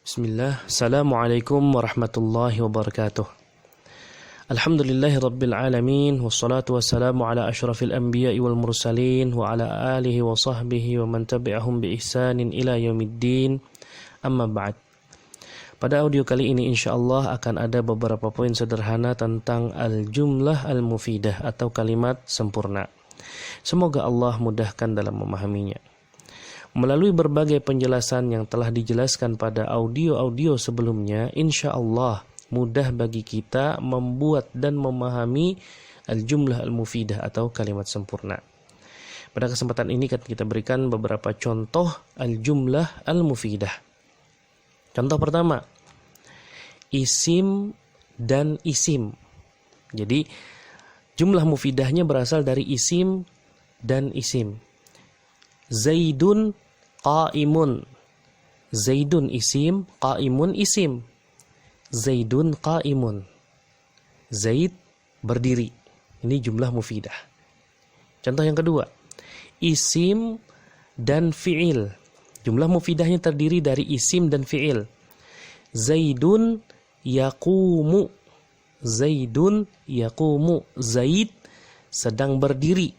Bismillah, Assalamualaikum warahmatullahi wabarakatuh. Alhamdulillahi rabbil alamin, wassalatu wassalamu ala ashrafil anbiya'i wal mursalin, wa ala alihi wa sahbihi wa man tabi'ahum bi ihsanin ila yaumiddin, amma ba'd. Pada audio kali ini insyaallah akan ada beberapa poin sederhana tentang al-jumlah al-mufidah atau kalimat sempurna. Semoga Allah mudahkan dalam memahaminya. Melalui berbagai penjelasan yang telah dijelaskan pada audio-audio sebelumnya, insya Allah mudah bagi kita membuat dan memahami al-jumlah al-mufidah atau kalimat sempurna. Pada kesempatan ini kita berikan beberapa contoh al-jumlah al-mufidah. Contoh pertama, isim dan isim. Jadi jumlah mufidahnya berasal dari isim dan isim. Zaidun qaimun. Zaidun isim, qaimun isim. Zaidun qaimun. Zaid berdiri. Ini jumlah mufidah. Contoh yang kedua, isim dan fi'il. Jumlah mufidahnya terdiri dari isim dan fi'il. Zaidun yaqumu. Zaidun yaqumu. Zaid sedang berdiri.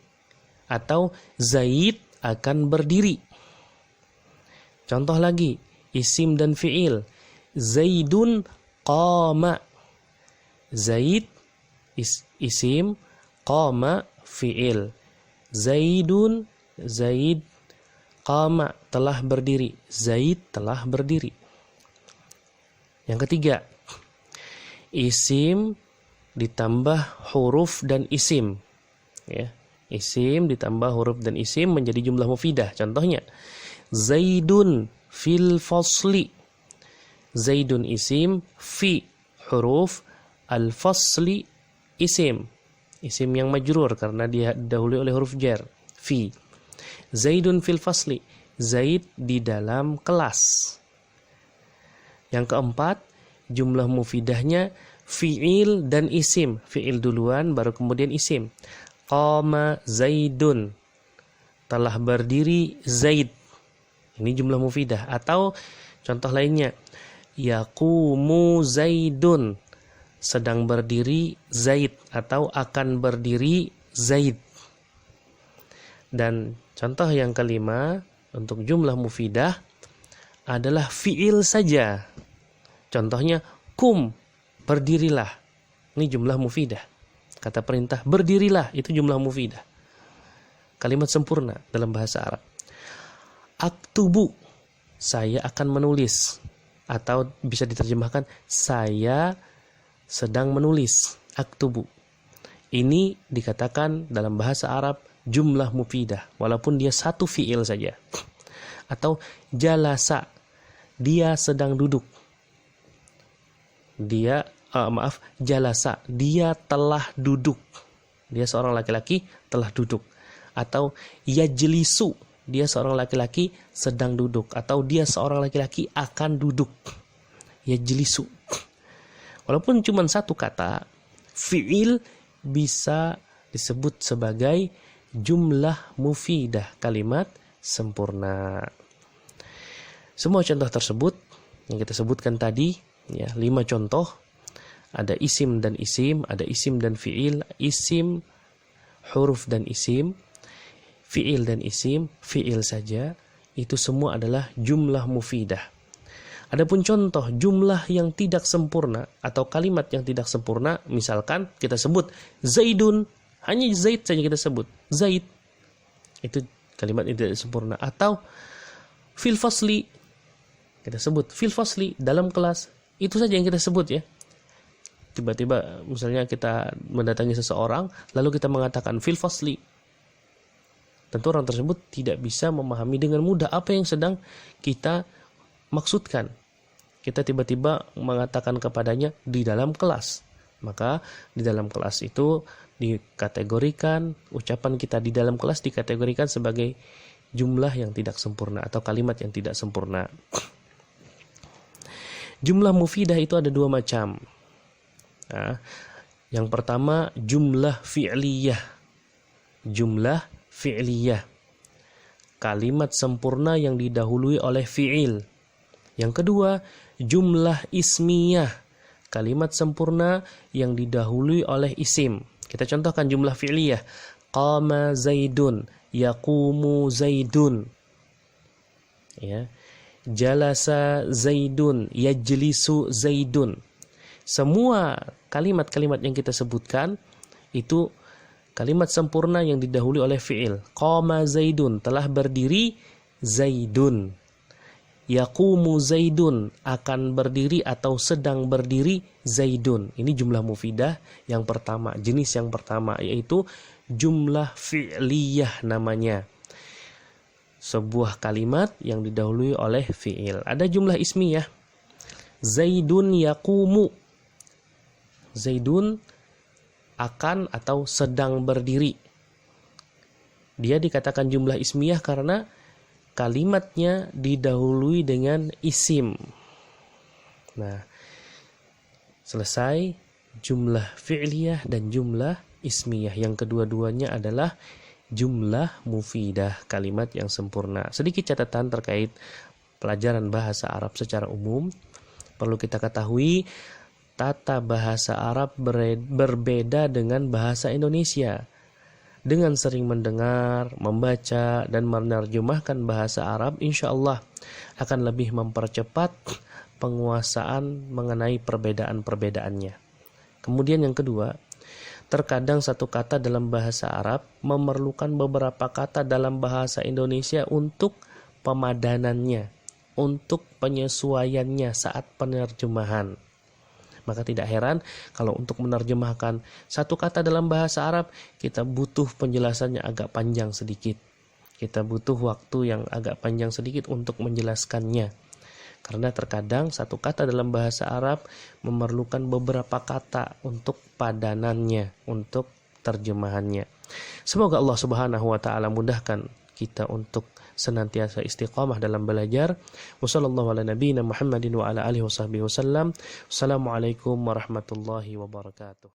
Atau Zaid akan berdiri. Contoh lagi, isim dan fi'il. Zaidun qama. Zaid isim, qama fi'il. Zaidun, Zaid, qama telah berdiri. Zaid telah berdiri. Yang ketiga, isim ditambah huruf dan isim. Ya. Isim ditambah huruf dan isim menjadi jumlah mufidah. Contohnya, Zaidun fil fasli. Zaidun isim, fi huruf, al-fasli isim. Isim yang majrur karena dia didahului oleh huruf jar. Fi. Zaidun fil fasli. Zaid di dalam kelas. Yang keempat, jumlah mufidahnya fi'il dan isim. Fi'il duluan baru kemudian isim. Qama Zaidun. Telah berdiri Zaid. Ini jumlah mufidah. Atau contoh lainnya, yaqumu Zaidun. Sedang berdiri Zaid. Atau akan berdiri Zaid. Dan contoh yang kelima untuk jumlah mufidah adalah fi'il saja. Contohnya, kum, berdirilah. Ini jumlah mufidah. Kata perintah, berdirilah, itu jumlah mufidah. Kalimat sempurna dalam bahasa Arab. Aktubu, saya akan menulis. Atau bisa diterjemahkan, saya sedang menulis. Aktubu. Ini dikatakan dalam bahasa Arab jumlah mufidah. Walaupun dia satu fi'il saja. Atau jalasa, dia sedang duduk. Jalasa, dia telah duduk. Dia seorang laki-laki telah duduk. Atau yajlisu, dia seorang laki-laki sedang duduk. Atau dia seorang laki-laki akan duduk. Yajlisu. Walaupun cuma satu kata, fi'il bisa disebut sebagai jumlah mufidah, kalimat sempurna. Semua contoh tersebut yang kita sebutkan tadi, ya, 5 contoh. Ada isim dan isim, ada isim dan fi'il, isim, huruf dan isim, fi'il dan isim, fi'il saja. Itu semua adalah jumlah mufidah. Adapun contoh jumlah yang tidak sempurna atau kalimat yang tidak sempurna, misalkan kita sebut Zaidun, hanya Zaid saja kita sebut. Zaid. Itu kalimat yang tidak sempurna. Atau fil fasli. Kita sebut fil fasli, dalam kelas. Itu saja yang kita sebut, ya. Tiba-tiba misalnya kita mendatangi seseorang, lalu kita mengatakan fil fasli. Tentu orang tersebut tidak bisa memahami dengan mudah apa yang sedang kita maksudkan. Kita tiba-tiba mengatakan kepadanya di dalam kelas. Maka di dalam kelas itu dikategorikan, ucapan kita di dalam kelas dikategorikan sebagai jumlah yang tidak sempurna atau kalimat yang tidak sempurna. Jumlah mufidah itu ada 2 macam. Nah, yang pertama jumlah fi'liyah. Jumlah fi'liyah. Kalimat sempurna yang didahului oleh fi'il. Yang kedua, jumlah ismiyah, kalimat sempurna yang didahului oleh isim. Kita contohkan jumlah fi'liyah. Qama Zaidun, yaqumu Zaidun. Ya. Jalasa Zaidun, yajlisu Zaidun. Semua kalimat-kalimat yang kita sebutkan itu kalimat sempurna yang didahului oleh fi'il. Qama Zaidun, telah berdiri Zaidun. Yaqumu Zaidun, akan berdiri atau sedang berdiri Zaidun. Ini jumlah mufidah yang pertama, jenis yang pertama, yaitu jumlah fi'liyah namanya. Sebuah kalimat yang didahului oleh fi'il. Ada jumlah ismiyah. Zaidun yaqumu. Zaidun akan atau sedang berdiri. Dia dikatakan jumlah ismiyah karena kalimatnya didahului dengan isim. Nah, selesai jumlah fi'liyah dan jumlah ismiyah. Yang kedua-duanya adalah jumlah mufidah, kalimat yang sempurna. Sedikit catatan terkait pelajaran bahasa Arab secara umum. Perlu kita ketahui, tata bahasa Arab berbeda dengan bahasa Indonesia. Dengan sering mendengar, membaca, dan menerjemahkan bahasa Arab, insya Allah akan lebih mempercepat penguasaan mengenai perbedaan-perbedaannya. Kemudian yang kedua, terkadang satu kata dalam bahasa Arab memerlukan beberapa kata dalam bahasa Indonesia untuk pemadanannya, untuk penyesuaiannya saat penerjemahan. Maka tidak heran kalau untuk menerjemahkan satu kata dalam bahasa Arab, kita butuh penjelasannya agak panjang sedikit. Kita butuh waktu yang agak panjang sedikit untuk menjelaskannya. Karena terkadang satu kata dalam bahasa Arab memerlukan beberapa kata untuk padanannya, untuk terjemahannya. Semoga Allah Subhanahu wa taala mudahkan kita untuk senantiasa istiqamah dalam belajar. Wassallallahu ala nabiyina Muhammadin wa ala alihi washabbihi wasallam. Assalamualaikum warahmatullahi wabarakatuh.